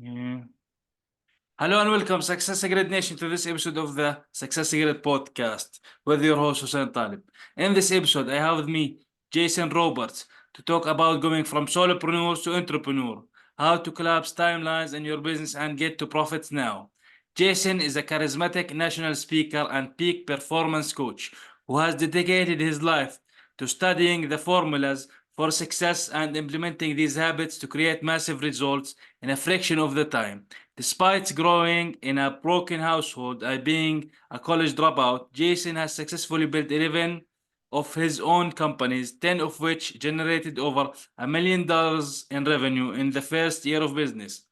Yeah. Hello and welcome, Success Secret Nation, to this episode of the Success Secret Podcast with your host Hussein Talib. In this episode, I have with me Jason Roberts to talk about going from solopreneur to entrepreneur, how to collapse timelines in your business and get to profits now. Jason is a charismatic national speaker and peak performance coach who has dedicated his life to studying the formulas for success and implementing these habits to create massive results in a fraction of the time. Despite growing in a broken household and being a college dropout, Jason has successfully built 11 of his own companies, 10 of which generated over $1 million in revenue in the first year of business.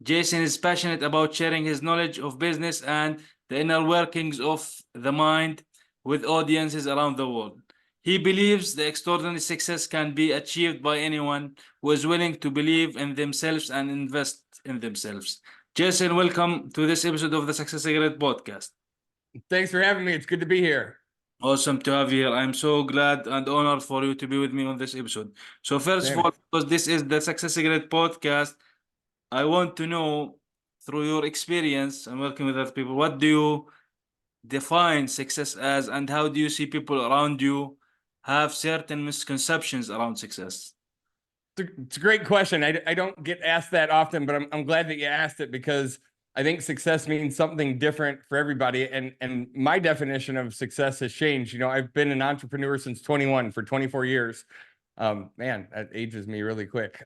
Jason is passionate about sharing his knowledge of business and the inner workings of the mind with audiences around the world. He believes the extraordinary success can be achieved by anyone who is willing to believe in themselves and invest in themselves. Jason, welcome to this episode of the Success Secret Podcast. Thanks for having me. It's good to be here. Awesome to have you here. I'm so glad and honored for you to be with me on this episode. So first of Same. all, because this is the Success Secret Podcast, I want to know, through your experience and working with other people, what do you define success as, and how do you see people around you have certain misconceptions around success? It's a great question. I don't get asked that often, but I'm glad that you asked it because I think success means something different for everybody. And my definition of success has changed. You know, I've been an entrepreneur since 21 for 24 years. Man, that ages me really quick.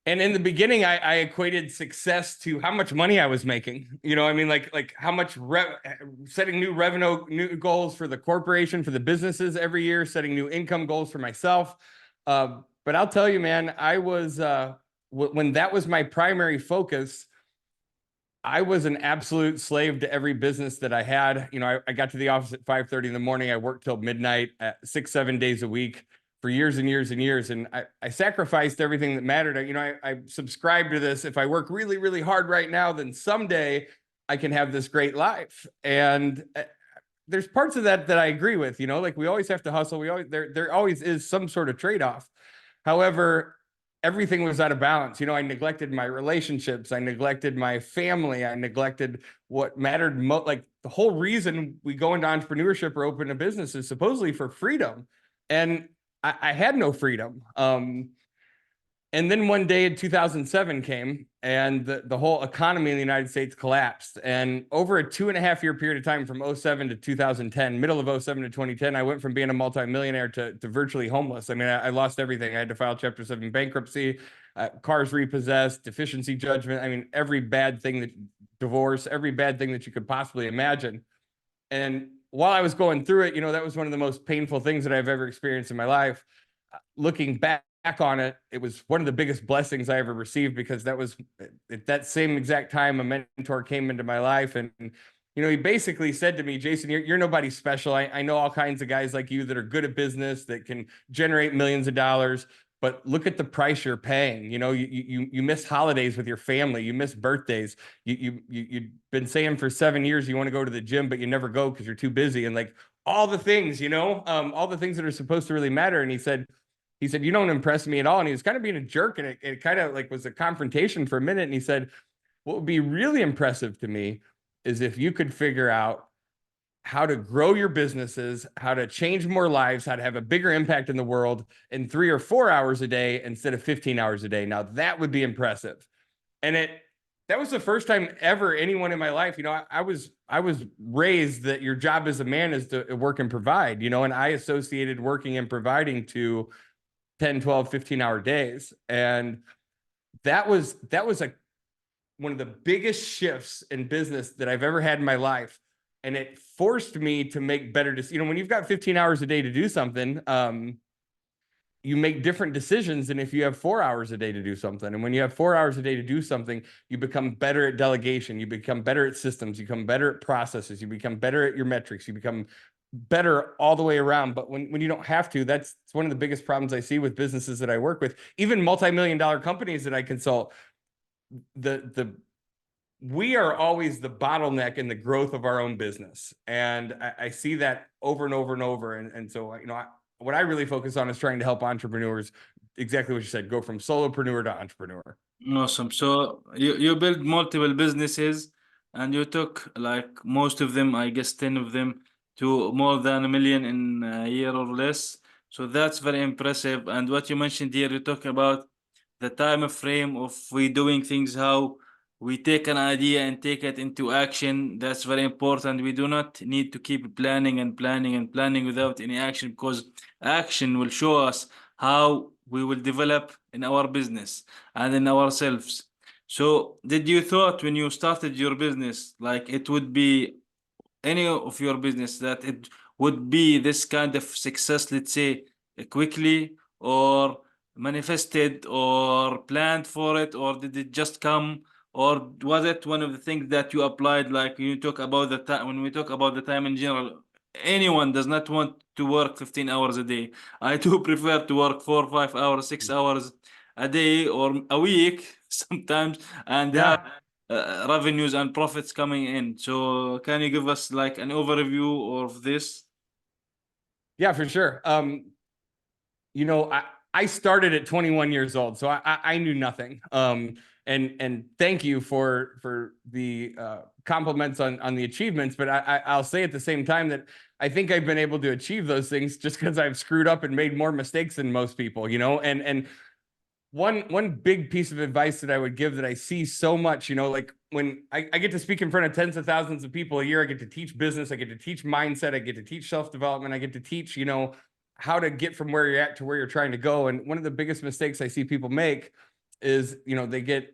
And in the beginning, I equated success to how much money I was making. You know, I mean, like how much setting new revenue, new goals for the corporation, for the businesses every year, setting new income goals for myself. But I'll tell you, man, I was when that was my primary focus, I was an absolute slave to every business that I had. You know, I got to the office at 5:30 in the morning. I worked till midnight, 6-7 days a week for years and years and years. And I sacrificed everything that mattered. You know, I subscribe to this. If I work really, really hard right now, then someday I can have this great life. And there's parts of that I agree with. You know, like we always have to hustle. There always is some sort of trade-off. However, everything was out of balance. You know, I neglected my relationships. I neglected my family. I neglected what mattered most. Like the whole reason we go into entrepreneurship or open a business is supposedly for freedom. And I had no freedom. And then one day in 2007 came and the whole economy in the United States collapsed. And over a 2.5-year period of time from 07 to 2010, middle of 07 to 2010, I went from being a multimillionaire to virtually homeless. I mean, I lost everything. I had to file Chapter 7 bankruptcy, cars repossessed, deficiency judgment. I mean, every bad thing that divorce, every bad thing that you could possibly imagine. And while I was going through it, you know, that was one of the most painful things that I've ever experienced in my life. Looking back on it, it was one of the biggest blessings I ever received, because that was at that same exact time a mentor came into my life. And, you know, he basically said to me, Jason, you're nobody special. I know all kinds of guys like you that are good at business, that can generate millions of dollars, but look at the price you're paying. You know, you miss holidays with your family, you miss birthdays. You've been saying for 7 years you want to go to the gym, but you never go because you're too busy. And like all the things, you know, all the things that are supposed to really matter. And he said, you don't impress me at all. And he was kind of being a jerk, and it kind of like was a confrontation for a minute. And he said, what would be really impressive to me is if you could figure out how to grow your businesses, how to change more lives, how to have a bigger impact in the world in 3 or 4 hours a day instead of 15 hours a day. Now that would be impressive. And that was the first time ever anyone in my life, you know, I was raised that your job as a man is to work and provide, you know, and I associated working and providing to 10, 12, 15-hour days. And that was one of the biggest shifts in business that I've ever had in my life. And it forced me to make better decisions. You know, when you've got 15 hours a day to do something, you make different decisions than if you have 4 hours a day to do something. And when you have 4 hours a day to do something, you become better at delegation. You become better at systems. You become better at processes. You become better at your metrics. You become better all the way around. But when you don't have to, that's one of the biggest problems I see with businesses that I work with, even multi-million-dollar companies that I consult. We are always the bottleneck in the growth of our own business. And I see that over and over and over. And so, you know, what I really focus on is trying to help entrepreneurs, exactly what you said, go from solopreneur to entrepreneur. Awesome. So you built multiple businesses and you took like most of them, I guess 10 of them, to more than 1 million in a year or less. So that's very impressive. And what you mentioned here, you talk about the time frame of we doing things, how we take an idea and take it into action. That's very important. We do not need to keep planning and planning and planning without any action, because action will show us how we will develop in our business and in ourselves. So did you thought when you started your business, like it would be any of your business, that it would be this kind of success, let's say, quickly, or manifested or planned for it, or did it just come, or was it one of the things that you applied, like you talk about the time, when we talk about the time in general, anyone does not want to work 15 hours a day. I do prefer to work 4 5 hours 6 hours a day or a week sometimes, and have Yeah. revenues and profits coming in. So can you give us like an overview of this? Yeah, for sure. You know, I started at 21 years old, so I knew nothing. And thank you for the compliments on the achievements, but I'll say at the same time that I think I've been able to achieve those things just because I've screwed up and made more mistakes than most people, you know. And one big piece of advice that I would give that I see so much, you know, like when I get to speak in front of tens of thousands of people a year, I get to teach business, I get to teach mindset, I get to teach self-development, I get to teach, you know, how to get from where you're at to where you're trying to go. And one of the biggest mistakes I see people make is, you know, they get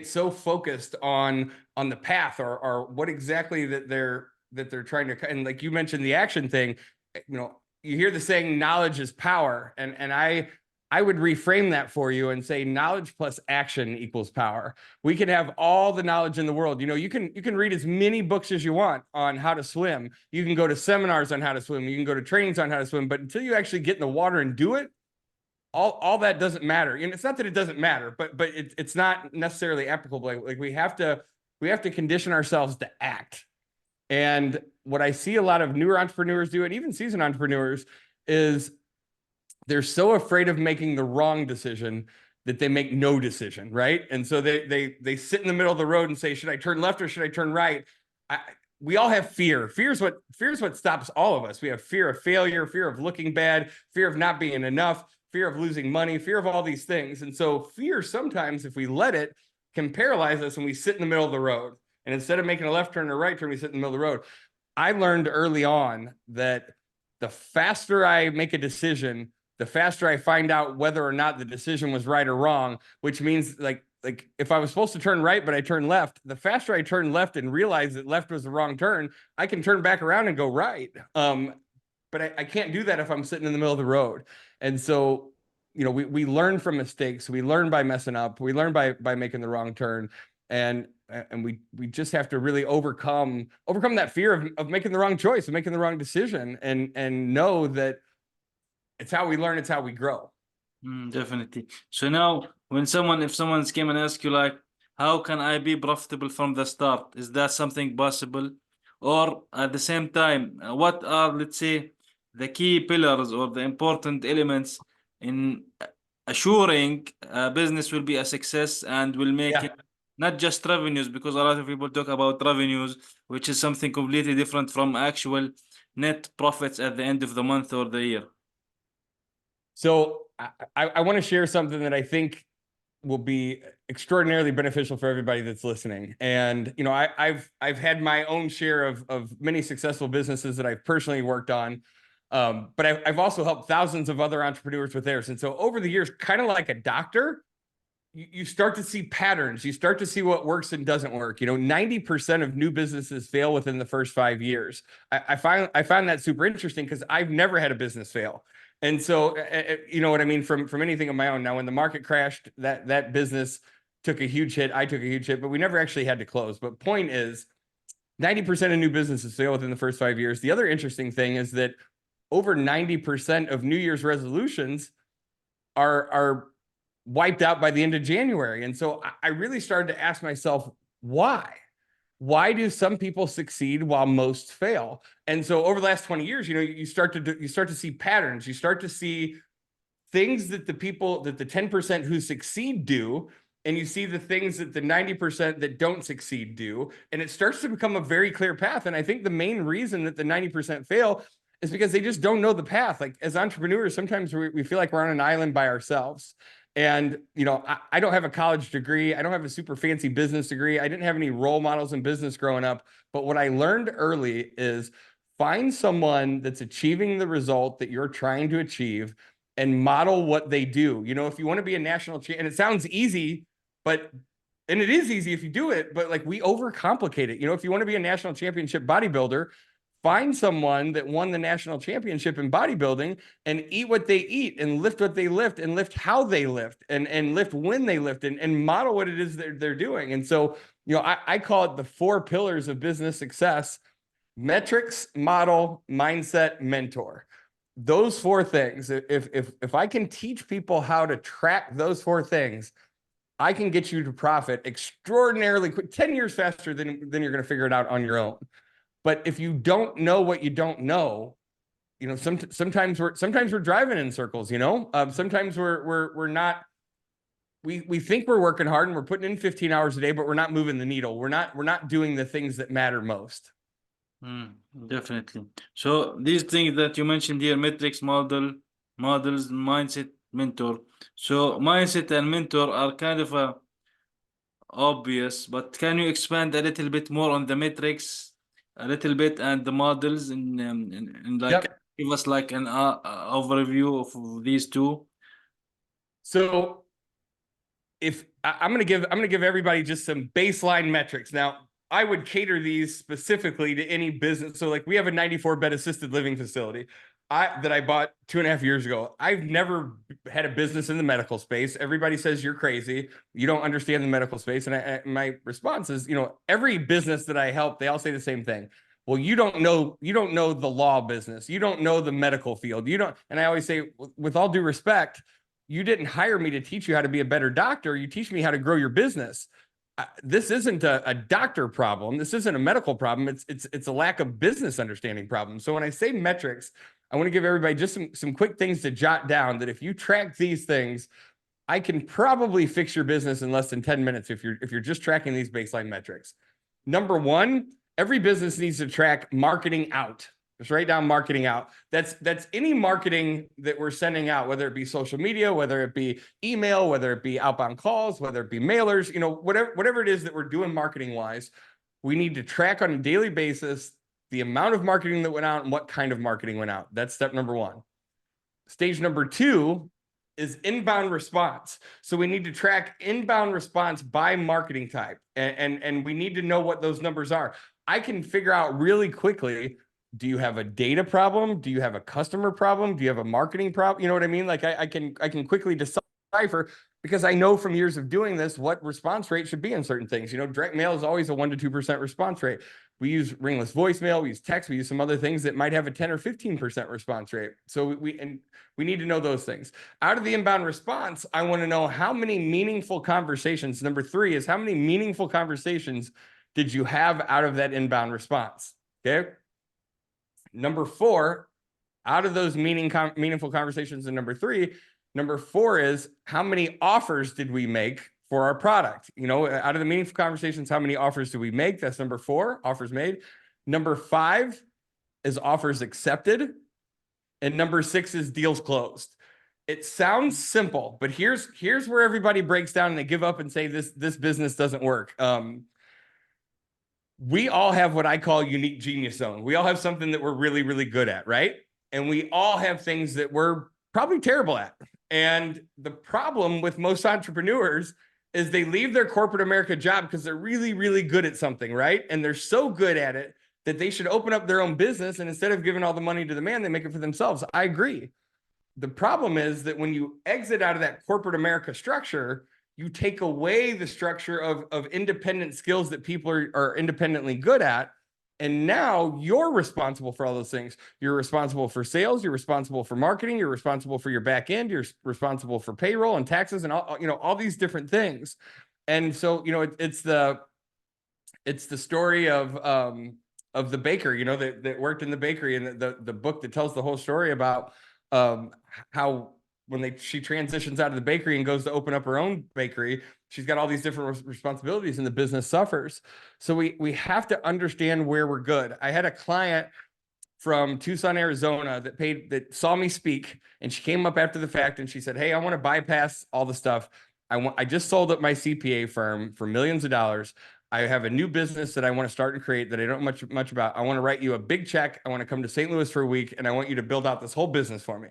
so focused on the path or what exactly that they're trying to, and like you mentioned the action thing, you know, you hear the saying knowledge is power, and I would reframe that for you and say knowledge plus action equals power. We can have all the knowledge in the world. You know, you can read as many books as you want on how to swim. You can go to seminars on how to swim. You can go to trainings on how to swim, but until you actually get in the water and do it, all that doesn't matter. And it's not that it doesn't matter, but it's not necessarily applicable. Like we have to condition ourselves to act. And what I see a lot of newer entrepreneurs do, and even seasoned entrepreneurs, is they're so afraid of making the wrong decision that they make no decision, right? And so they sit in the middle of the road and say, should I turn left or should I turn right? We all have fear. Fear is what stops all of us. We have fear of failure, fear of looking bad, fear of not being enough, fear of losing money, fear of all these things. And so fear sometimes, if we let it, can paralyze us when we sit in the middle of the road. And instead of making a left turn or right turn, we sit in the middle of the road. I learned early on that the faster I make a decision, the faster I find out whether or not the decision was right or wrong, which means like if I was supposed to turn right, but I turned left, the faster I turn left and realize that left was the wrong turn, I can turn back around and go right. But I can't do that if I'm sitting in the middle of the road. And so, you know, we learn from mistakes. We learn by messing up. We learn by making the wrong turn. And we just have to really overcome that fear of making the wrong choice and making the wrong decision, and know that it's how we learn, it's how we grow. Definitely. So now, if someone's came and asked you like, how can I be profitable from the start? Is that something possible? Or at the same time, what are, let's say, the key pillars or the important elements in assuring a business will be a success and will make it not just revenues, because a lot of people talk about revenues, which is something completely different from actual net profits at the end of the month or the year. So I want to share something that I think will be extraordinarily beneficial for everybody that's listening. And, you know, I've had my own share of many successful businesses that I've personally worked on. But I've also helped thousands of other entrepreneurs with theirs. And so over the years, kind of like a doctor, you start to see patterns. You start to see what works and doesn't work. You know, 90% of new businesses fail within the first 5 years. I find that super interesting because I've never had a business fail. And so, you know what I mean, from anything of my own. Now, when the market crashed, that business took a huge hit. I took a huge hit, but we never actually had to close. But point is, 90% of new businesses fail within the first 5 years. The other interesting thing is that over 90% of New Year's resolutions are wiped out by the end of January. And so I really started to ask myself, why? why do some people succeed while most fail? And so over the last 20 years, you start to see patterns. You start to see things that the 10% who succeed do, and you see the things that the 90% that don't succeed do. And it starts to become a very clear path. And I think the main reason that the 90% fail is because they just don't know the path. Like as entrepreneurs, sometimes we feel like we're on an island by ourselves. And, I don't have a college degree. I don't have a super fancy business degree. I didn't have any role models in business growing up. But what I learned early is find someone that's achieving the result that you're trying to achieve and model what they do. If you want to be a national champion, and it sounds easy, and it is easy if you do it, but like we overcomplicate it. If you want to be a national championship bodybuilder, find someone that won the national championship in bodybuilding and eat what they eat and lift what they lift and lift how they lift and lift when they lift and model what it is they're doing. And so, I call it the 4 pillars of business success: metrics, model, mindset, mentor. Those 4 things, if I can teach people how to track those 4 things, I can get you to profit extraordinarily quick, 10 years faster than you're going to figure it out on your own. But if you don't know what you don't know, sometimes we're driving in circles. Sometimes we're not. We think we're working hard and we're putting in 15 hours a day, but we're not moving the needle. We're not doing the things that matter most. Definitely. So these things that you mentioned here, metrics, models, mindset, mentor. So mindset and mentor are kind of obvious, but can you expand a little bit more on the metrics, a little bit, and the models, and like Yep. give us like an overview of these 2? So if I'm going to give everybody just some baseline metrics. Now, I would cater these specifically to any business. So like we have a 94-bed assisted living facility that I bought 2.5 years ago. I've never had a business in the medical space. Everybody says you're crazy. You don't understand the medical space. And my response is, every business that I help, they all say the same thing. Well, you don't know the law business. You don't know the medical field. And I always say, with all due respect, you didn't hire me to teach you how to be a better doctor. You teach me how to grow your business. This isn't a doctor problem. This isn't a medical problem. It's a lack of business understanding problem. So when I say metrics, I want to give everybody just some quick things to jot down that if you track these things, I can probably fix your business in less than 10 minutes if you're just tracking these baseline metrics. Number 1, every business needs to track marketing out. Just write down marketing out. That's any marketing that we're sending out, whether it be social media, whether it be email, whether it be outbound calls, whether it be mailers, whatever it is that we're doing marketing wise, we need to track on a daily basis the amount of marketing that went out and what kind of marketing went out. That's step number 1. Stage number 2 is inbound response. So we need to track inbound response by marketing type. And we need to know what those numbers are. I can figure out really quickly, do you have a data problem? Do you have a customer problem? Do you have a marketing problem? You know what I mean? Like I can quickly decipher, because I know from years of doing this what response rate should be in certain things. Direct mail is always a 1 to 2% response rate. We use ringless voicemail, we use text, we use some other things that might have a 10 or 15% response rate. So we need to know those things. Out of the inbound response, I want to know how many meaningful conversations. Number 3 is how many meaningful conversations did you have out of that inbound response? Okay. Number 4, out of those meaningful conversations in number 3, number 4 is how many offers did we make for our product? Out of the meaningful conversations, how many offers do we make? That's number 4, offers made. Number 5 is offers accepted. And number 6 is deals closed. It sounds simple, but here's where everybody breaks down and they give up and say this business doesn't work. We all have what I call unique genius zone. We all have something that we're really, really good at, right? And we all have things that we're probably terrible at. And the problem with most entrepreneurs is they leave their corporate America job because they're really, really good at something, right? And they're so good at it that they should open up their own business. And instead of giving all the money to the man, they make it for themselves. I agree. The problem is that when you exit out of that corporate America structure, you take away the structure of independent skills that people are independently good at. And now you're responsible for all those things. You're responsible for sales. You're responsible for marketing. You're responsible for your back end. You're responsible for payroll and taxes and all these different things. And so, it's It's the story of the baker, you know, that worked in the bakery, and the book that tells the whole story about how when she transitions out of the bakery and goes to open up her own bakery, she's got all these different responsibilities and the business suffers. So we have to understand where we're good. I had a client from Tucson, Arizona that saw me speak, and she came up after the fact and she said, "Hey, I want to bypass all the stuff. I just sold up my CPA firm for millions of dollars. I have a new business that I want to start and create that I don't know much about. I want to write you a big check. I want to come to St. Louis for a week, and I want you to build out this whole business for me."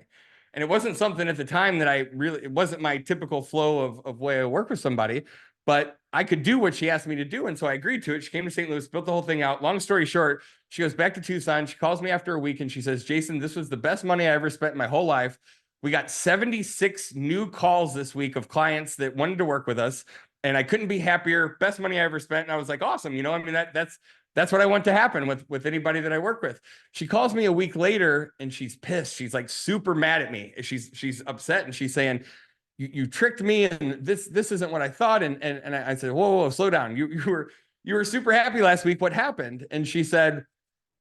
And it wasn't something at the time that it wasn't my typical flow of way I work with somebody, but I could do what she asked me to do. And so I agreed to it. She came to St. Louis, built the whole thing out. Long story short, she goes back to Tucson. She calls me after a week and she says, "Jason, this was the best money I ever spent in my whole life. We got 76 new calls this week of clients that wanted to work with us, and I couldn't be happier. Best money I ever spent." And I was like, awesome. You know, I mean, that's what I want to happen with anybody that I work with. She calls me a week later and she's pissed. She's like super mad at me. She's upset, and she's saying, you tricked me, and this isn't what I thought. And I said, whoa, slow down. You were super happy last week. What happened? And she said,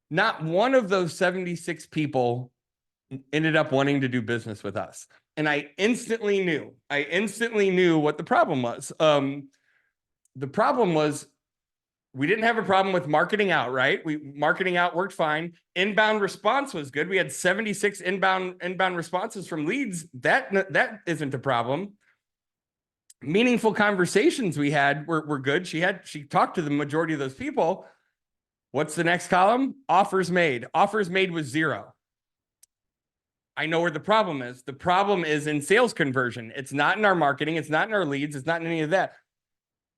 not one of those 76 people ended up wanting to do business with us. And I instantly knew what the problem was. The problem was, we didn't have a problem with marketing out, right? Marketing out worked fine. Inbound response was good. We had 76 inbound responses from leads. That isn't a problem. Meaningful conversations we had were good. She talked to the majority of those people. What's the next column? Offers made. Offers made was 0. I know where the problem is. The problem is in sales conversion. It's not in our marketing. It's not in our leads. It's not in any of that.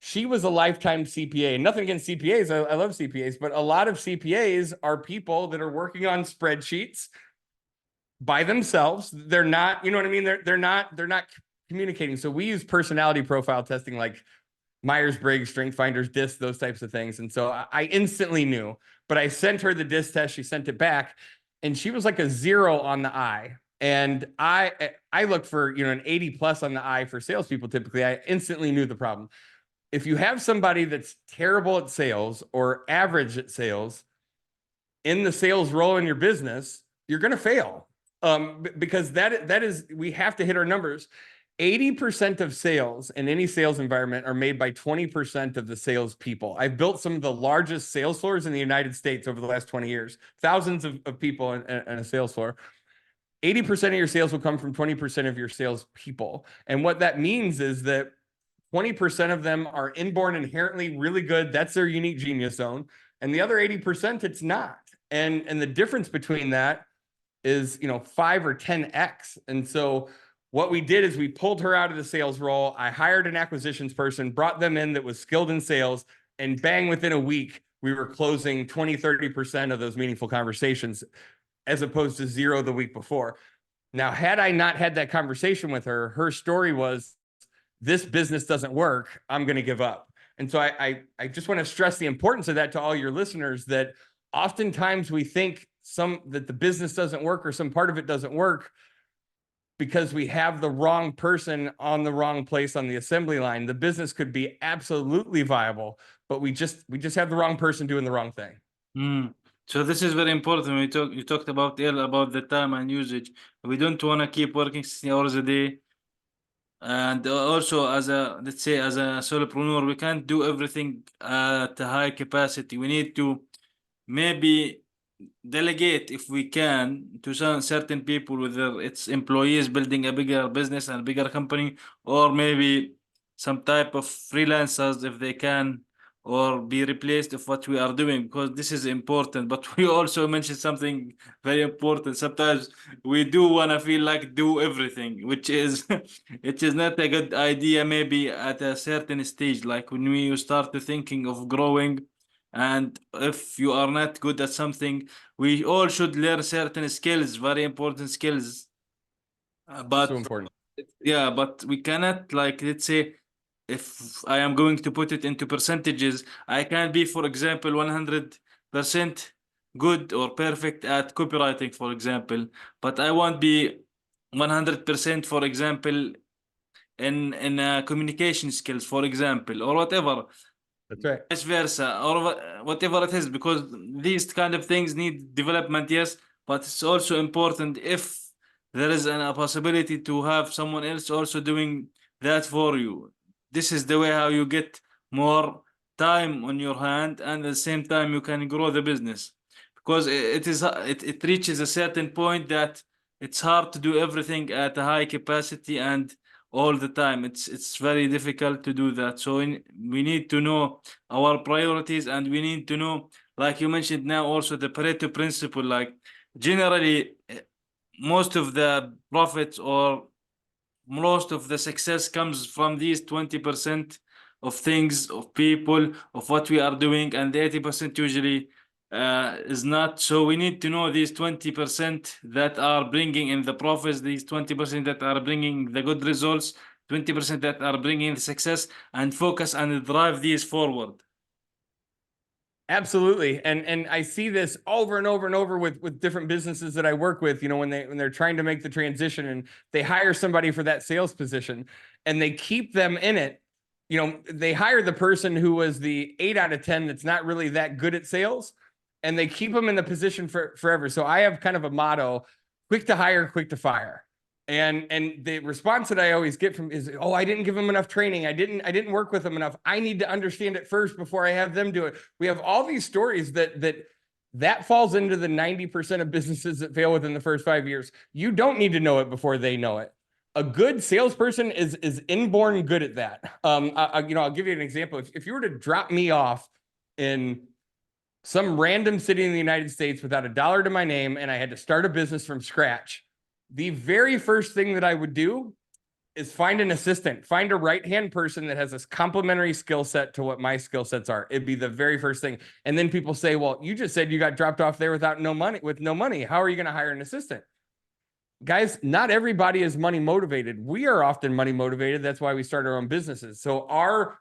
She was a lifetime CPA. Nothing against CPAs. I love CPAs, but a lot of CPAs are people that are working on spreadsheets by themselves. They're not, you know what I mean? They're not communicating. So we use personality profile testing like Myers-Briggs, Strength Finders, DISC, those types of things. And so I instantly knew, but I sent her the DISC test. She sent it back, and she was like a 0 on the I. And I look for, you know, an 80 plus on the I for salespeople. Typically, I instantly knew the problem. If you have somebody that's terrible at sales or average at sales in the sales role in your business, you're going to fail. Because that is, we have to hit our numbers. 80% of sales in any sales environment are made by 20% of the sales people. I've built some of the largest sales floors in the United States over the last 20 years, thousands of people in a sales floor. 80% of your sales will come from 20% of your sales people. And what that means is that 20% of them are inborn inherently really good. That's their unique genius zone. And the other 80%, it's not. And the difference between that is, you know, 5 or 10x. And so what we did is we pulled her out of the sales role. I hired an acquisitions person, brought them in that was skilled in sales, and bang, within a week, we were closing 20, 30% of those meaningful conversations, as opposed to 0 the week before. Now, had I not had that conversation with her, her story was, this business doesn't work, I'm going to give up. And so I just want to stress the importance of that to all your listeners, that oftentimes we think that the business doesn't work or some part of it doesn't work because we have the wrong person on the wrong place on the assembly line. The business could be absolutely viable, but we just have the wrong person doing the wrong thing. So this is very important. You talked about earlier about the time and usage. We don't want to keep working 60 hours a day. And also, let's say as a solopreneur, we can't do everything at a high capacity. We need to maybe delegate, if we can, to some certain people, whether it's employees building a bigger business and bigger company, or maybe some type of freelancers if they can, or be replaced of what we are doing, because this is important. But we also mentioned something very important. Sometimes we do want to feel like do everything, which is it is not a good idea, maybe at a certain stage, like when you start to thinking of growing. And if you are not good at something, we all should learn certain skills, very important skills. But So important. yeah, but we cannot, like, let's say, if I am going to put it into percentages, I can be, for example, 100% good or perfect at copywriting, for example, but I won't be 100%, for example, in communication skills, for example, or whatever. That's right. vice versa, or whatever it is, because these kind of things need development, yes, but it's also important if there is a possibility to have someone else also doing that for you. This is the way how you get more time on your hand, and at the same time you can grow the business, because it reaches a certain point that it's hard to do everything at a high capacity and all the time. It's very difficult to do that. So we need to know our priorities, and we need to know, like you mentioned now, also the Pareto principle. Like generally, most of the profits or most of the success comes from these 20% of things, of people, of what we are doing, and the 80% usually is not. So we need to know these 20% that are bringing in the profits, these 20% that are bringing the good results, 20% that are bringing the success, and focus and drive these forward. Absolutely. And I see this over and over and over with different businesses that I work with, you know, when they're trying to make the transition and they hire somebody for that sales position and they keep them in it. You know, they hire the person who was the 8 out of 10 that's not really that good at sales, and they keep them in the position for forever. So I have kind of a motto: quick to hire, quick to fire. And the response that I always get from is, oh, I didn't give them enough training. I didn't work with them enough. I need to understand it first before I have them do it. We have all these stories that falls into the 90% of businesses that fail within the first 5 years. You don't need to know it before they know it. A good salesperson is inborn good at that. I'll give you an example. If you were to drop me off in some random city in the United States without a dollar to my name, and I had to start a business from scratch, the very first thing that I would do is find an assistant, find a right-hand person that has this complementary skill set to what my skill sets are. It'd be the very first thing. And then people say, well, you just said you got dropped off there with no money. How are you going to hire an assistant? Guys, not everybody is money motivated. We are often money motivated. That's why we start our own businesses. So our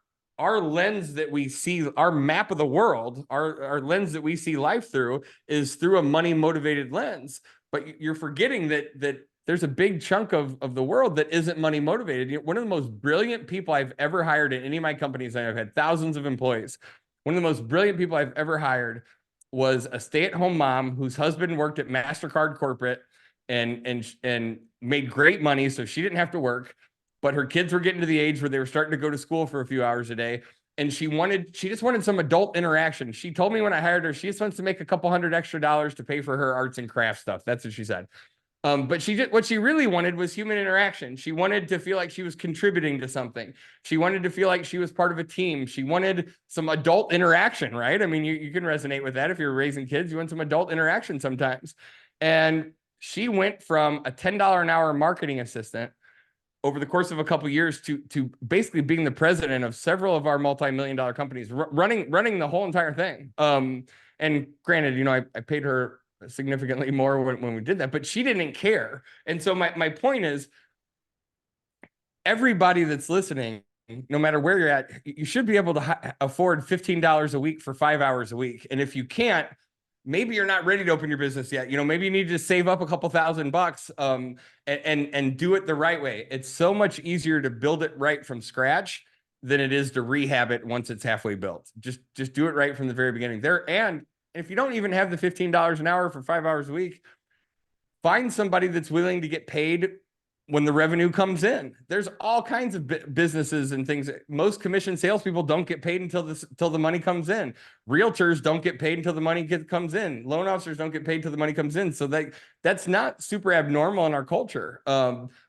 lens that we see, our map of the world, our lens that we see life through is through a money motivated lens. But you're forgetting that there's a big chunk of the world that isn't money motivated. One of the most brilliant people I've ever hired in any of my companies, and I've had thousands of employees, one of the most brilliant people I've ever hired was a stay-at-home mom whose husband worked at MasterCard corporate and made great money, so she didn't have to work. But her kids were getting to the age where they were starting to go to school for a few hours a day. And she just wanted some adult interaction. She told me when I hired her, she just wants to make a couple $100 extra to pay for her arts and crafts stuff. That's what she said. But what she really wanted was human interaction. She wanted to feel like she was contributing to something. She wanted to feel like she was part of a team. She wanted some adult interaction, right? I mean, you can resonate with that if you're raising kids. You want some adult interaction sometimes. And she went from a $10 an hour marketing assistant over the course of a couple of years to basically being the president of several of our multi-million-dollar companies, running the whole entire thing. And granted, I paid her significantly more when we did that, but she didn't care. And so my point is, everybody that's listening, no matter where you're at, you should be able to afford $15 a week for 5 hours a week. And if you can't, maybe you're not ready to open your business yet. Maybe you need to save up a couple $1,000 and do it the right way. It's so much easier to build it right from scratch than it is to rehab it once it's halfway built. Just do it right from the very beginning there. And if you don't even have the $15 an hour for 5 hours a week, find somebody that's willing to get paid when the revenue comes in. There's all kinds of businesses and things. Most commission salespeople don't get paid until the money comes in. Realtors don't get paid until the money comes in. Loan officers don't get paid until the money comes in. So that's not super abnormal in our culture.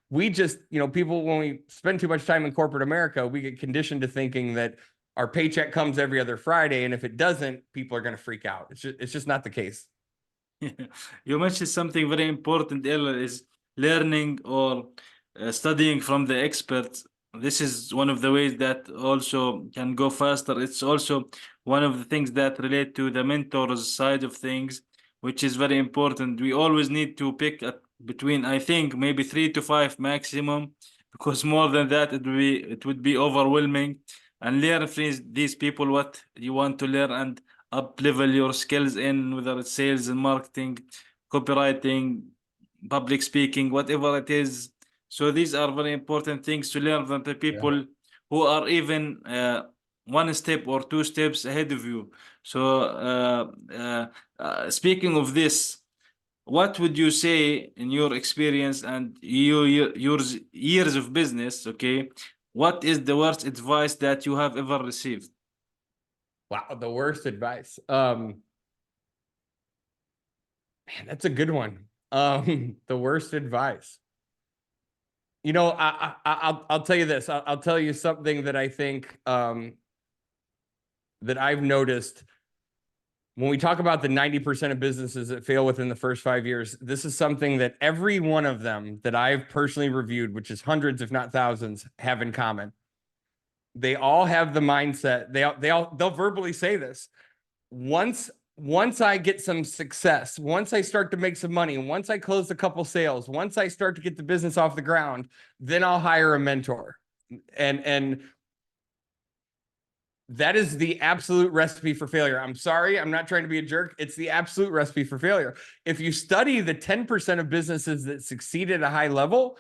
We just, people, when we spend too much time in corporate America, we get conditioned to thinking that our paycheck comes every other Friday, and if it doesn't, people are going to freak out. It's just not the case. You mentioned something very important earlier, is learning or studying from the experts. This is one of the ways that also can go faster. It's also one of the things that relate to the mentors side of things, which is very important. We always need to pick between, I think, maybe 3 to 5 maximum, because more than that, it would be overwhelming. And learn from these people what you want to learn, and up level your skills in, whether it's sales and marketing, copywriting, public speaking, whatever it is. So these are very important things to learn from the people who are even one step or two steps ahead of you. So speaking of this, what would you say in your experience and your years of business, okay? What is the worst advice that you have ever received? Wow, the worst advice. Man, that's a good one. The worst advice. You know, I'll tell you this. I'll tell you something that I think that I've noticed when we talk about the 90% of businesses that fail within the first 5 years. This is something that every one of them that I've personally reviewed, which is hundreds, if not thousands, have in common. They all have the mindset. They'll verbally say this. Once I get some success, once I start to make some money, once I close a couple sales, once I start to get the business off the ground, then I'll hire a mentor. And that is the absolute recipe for failure. I'm sorry, I'm not trying to be a jerk. It's the absolute recipe for failure. If you study the 10% of businesses that succeed at a high level,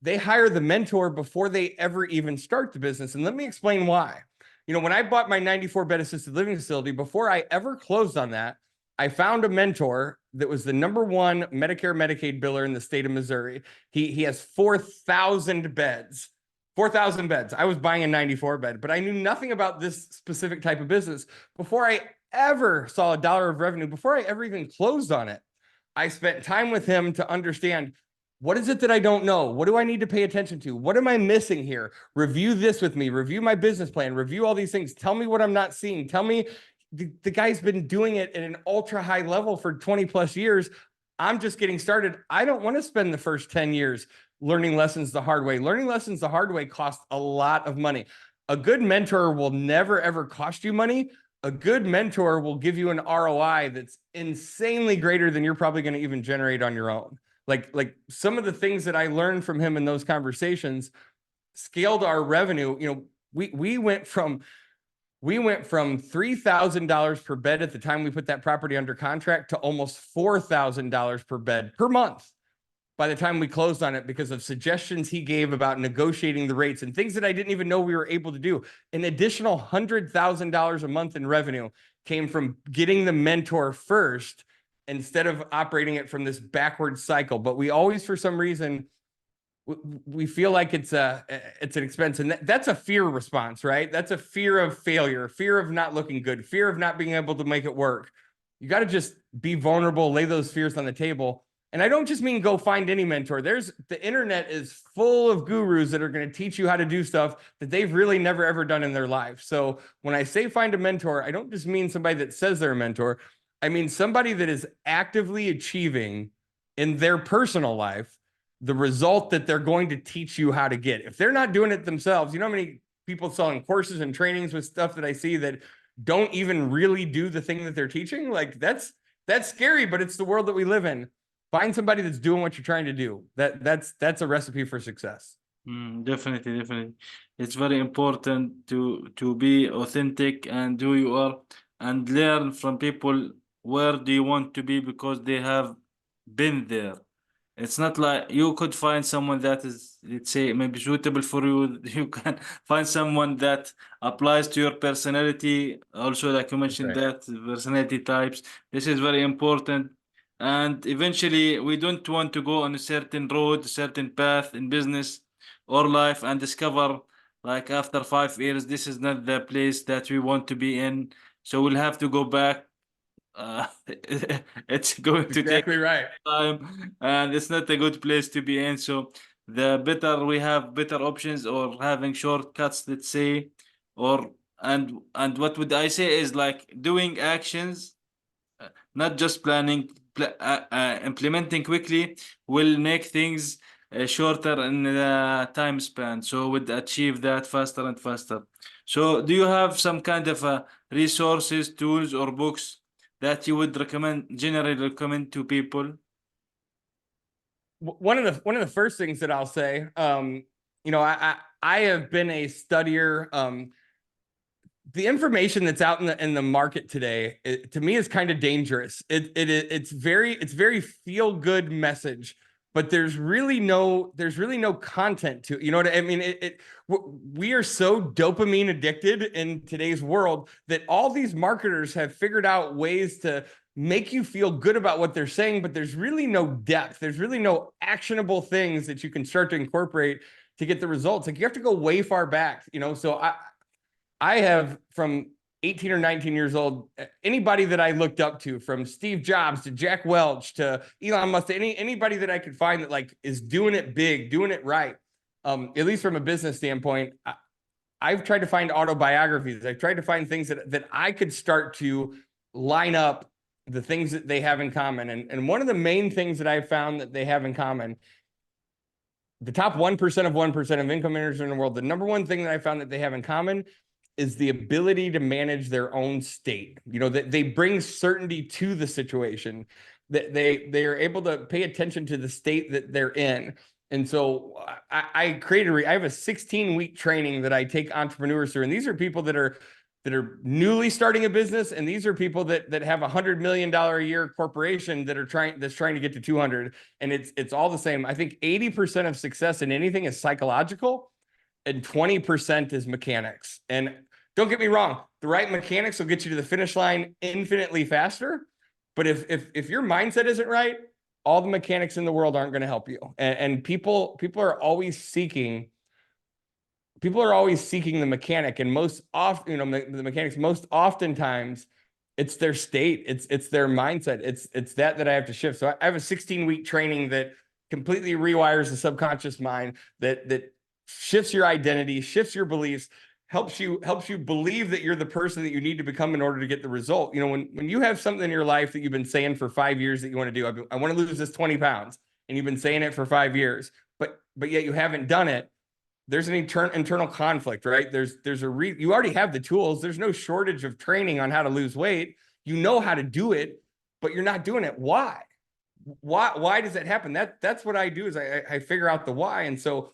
they hire the mentor before they ever even start the business. And let me explain why. You know, when I bought my 94-bed assisted living facility, before I ever closed on that, I found a mentor that was the #1 Medicare Medicaid biller in the state of Missouri. He has 4,000 beds. 4,000 beds. I was buying a 94-bed, but I knew nothing about this specific type of business. Before I ever saw $1 of revenue, before I ever even closed on it, I spent time with him to understand, what is it that I don't know? What do I need to pay attention to? What am I missing here? Review this with me, review my business plan, review all these things. Tell me what I'm not seeing. Tell me the guy's been doing it at an ultra high level for 20 plus years. I'm just getting started. I don't want to spend the first 10 years learning lessons the hard way. Learning lessons the hard way costs a lot of money. A good mentor will never, ever cost you money. A good mentor will give you an ROI that's insanely greater than you're probably going to even generate on your own. Like some of the things that I learned from him in those conversations scaled our revenue. You know, we went from $3,000 per bed at the time we put that property under contract to almost $4,000 per bed per month by the time we closed on it, because of suggestions he gave about negotiating the rates and things that I didn't even know we were able to do. An additional $100,000 a month in revenue came from getting the mentor first instead of operating it from this backward cycle. But we always, for some reason, we feel like it's an expense, and that's a fear response, right? That's a fear of failure, fear of not looking good, fear of not being able to make it work. You got to just be vulnerable, lay those fears on the table. And I don't just mean go find any mentor. The internet is full of gurus that are going to teach you how to do stuff that they've really never, ever done in their life. So when I say find a mentor, I don't just mean somebody that says they're a mentor. I mean somebody that is actively achieving in their personal life the result that they're going to teach you how to get. If they're not doing it themselves, you know how many people selling courses and trainings with stuff that I see that don't even really do the thing that they're teaching? Like that's scary, but it's the world that we live in. Find somebody that's doing what you're trying to do. That's a recipe for success. Definitely. It's very important to be authentic and who you are, and learn from people where do you want to be, because they have been there. It's not like you could find someone that is, let's say, maybe suitable for you. You can find someone that applies to your personality. Also, like you mentioned, right. that personality types. This is very important. And eventually, we don't want to go on a certain road, a certain path in business or life and discover, like after 5 years, this is not the place that we want to be in. So we'll have to go back. It's going to take Exactly right. time, and it's not a good place to be in. So the better we have better options, or having shortcuts, let's say, or and what would I say is like doing actions, not just planning. Implementing quickly will make things shorter in the time span, so would achieve that faster and faster. So do you have some kind of resources, tools, or books that you would generally recommend to people? One of the first things that I'll say, you know, I have been a studier. The information that's out in the market today, to me, is kind of dangerous. It's very feel good message but there's really no content to it. You know what I mean? We are so dopamine addicted in today's world that all these marketers have figured out ways to make you feel good about what they're saying, but there's really no depth. There's really no actionable things that you can start to incorporate to get the results. Like, you have to go way far back, you know? So I have, from 18 or 19 years old, anybody that I looked up to, from Steve Jobs to Jack Welch to Elon Musk, to anybody that I could find that like is doing it big, doing it right, at least from a business standpoint, I've tried to find autobiographies. I've tried to find things that I could start to line up the things that they have in common. And one of the main things that I've found that they have in common, the top 1% of 1% of income earners in the world, the number one thing that I found that they have in common is the ability to manage their own state. You know, that they bring certainty to the situation, that they are able to pay attention to the state that they're in. And so I have a 16-week training that I take entrepreneurs through. And these are people that are newly starting a business. And these are people that have $100 million a year corporation that's trying to get to 200. And it's all the same. I think 80% of success in anything is psychological, and 20% is mechanics. And don't get me wrong, the right mechanics will get you to the finish line infinitely faster. But if your mindset isn't right, all the mechanics in the world aren't going to help you. And people are always seeking the mechanic. And most often, you know, the mechanics, most oftentimes it's their state, it's their mindset. It's that I have to shift. So I have a 16-week training that completely rewires the subconscious mind, that shifts your identity, shifts your beliefs, helps you believe that you're the person that you need to become in order to get the result. You know, when you have something in your life that you've been saying for 5 years that you want to do, I want to lose this 20 pounds, and you've been saying it for 5 years, but yet you haven't done it. There's an internal conflict, right? You already have the tools. There's no shortage of training on how to lose weight. You know how to do it, but you're not doing it. Why does that happen? That's what I do, is I figure out the why. And so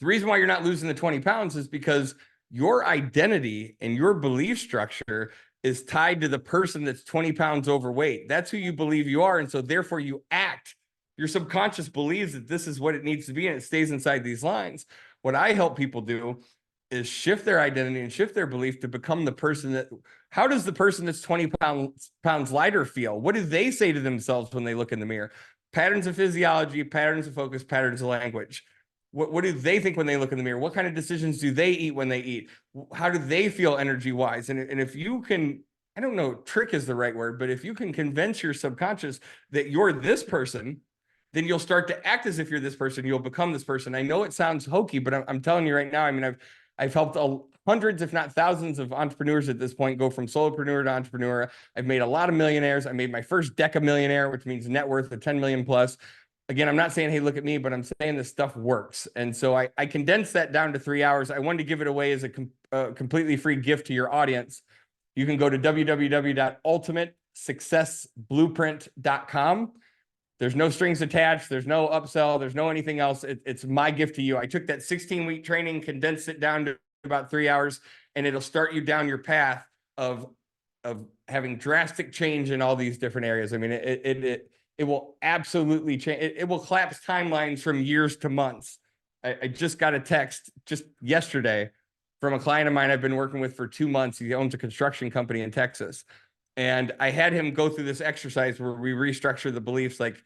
the reason why you're not losing the 20 pounds is because your identity and your belief structure is tied to the person that's 20 pounds overweight. That's who you believe you are. And so therefore you act. Your subconscious believes that this is what it needs to be, and it stays inside these lines. What I help people do is shift their identity and shift their belief to become the person how does the person that's 20 pounds lighter feel? What do they say to themselves when they look in the mirror? Patterns of physiology, patterns of focus, patterns of language. What do they think when they look in the mirror? What kind of decisions do they eat when they eat? How do they feel energy-wise? And if you can, I don't know, trick is the right word, but if you can convince your subconscious that you're this person, then you'll start to act as if you're this person. You'll become this person. I know it sounds hokey, but I'm telling you right now, I mean, I've helped hundreds, if not thousands, of entrepreneurs at this point go from solopreneur to entrepreneur. I've made a lot of millionaires. I made my first deca millionaire, which means net worth of 10 million plus. Again, I'm not saying, hey, look at me, but I'm saying this stuff works. And so I condensed that down to 3 hours. I wanted to give it away as a completely free gift to your audience. You can go to www.ultimatesuccessblueprint.com. There's no strings attached. There's no upsell. There's no anything else. It's my gift to you. I took that 16-week training, condensed it down to about 3 hours, and it'll start you down your path of having drastic change in all these different areas. I mean, it will absolutely change. It will collapse timelines from years to months. I just got a text just yesterday from a client of mine I've been working with for 2 months. He owns a construction company in Texas. And I had him go through this exercise where we restructure the beliefs. Like,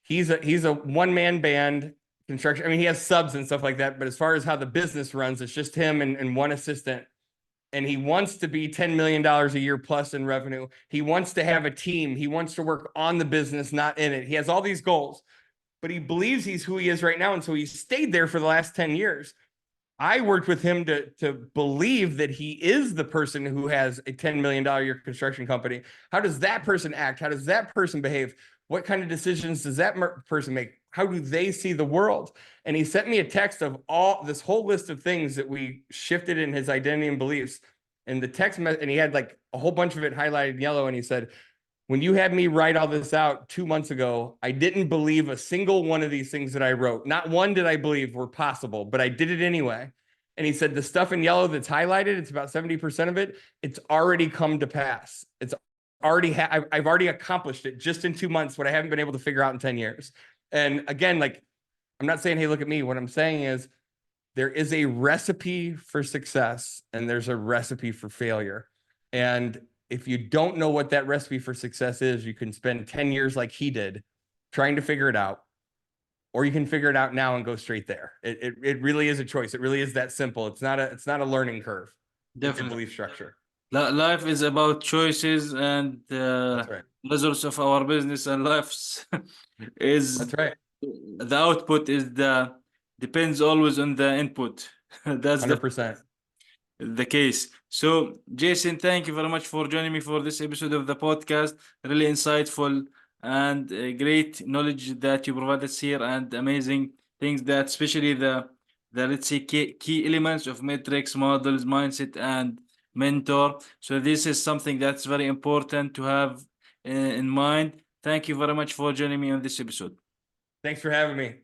he's a one-man band construction. I mean, he has subs and stuff like that, but as far as how the business runs, it's just him and one assistant. And he wants to be $10 million a year plus in revenue. He wants to have a team. He wants to work on the business, not in it. He has all these goals, but he believes he's who he is right now. And so he's stayed there for the last 10 years. I worked with him to believe that he is the person who has a $10 million a year construction company. How does that person act? How does that person behave? What kind of decisions does that person make? How do they see the world? And he sent me a text of this whole list of things that we shifted in his identity and beliefs. And the text, and he had like a whole bunch of it highlighted in yellow. And he said, when you had me write all this out 2 months ago, I didn't believe a single one of these things that I wrote. Not one did I believe were possible, but I did it anyway. And he said, the stuff in yellow that's highlighted, it's about 70% of it. It's already come to pass. It's I've already accomplished it just in 2 months, what I haven't been able to figure out in 10 years. And again, like, I'm not saying, hey, look at me. What I'm saying is there is a recipe for success and there's a recipe for failure. And if you don't know what that recipe for success is, you can spend 10 years like he did trying to figure it out, or you can figure it out now and go straight there. It really is a choice. It really is that simple. It's not a learning curve. It's a Definitely. belief structure. Life is about choices, and That's right. results of our business and lives is That's right. the output is the depends always on the input. That's 100%. the case. So, Jason, thank you very much for joining me for this episode of the podcast. Really insightful and great knowledge that you provided here, and amazing things that, especially the let's say key elements of metrics, models, mindset, and mentor. So this is something that's very important to have in mind. Thank you very much for joining me on this episode. Thanks for having me.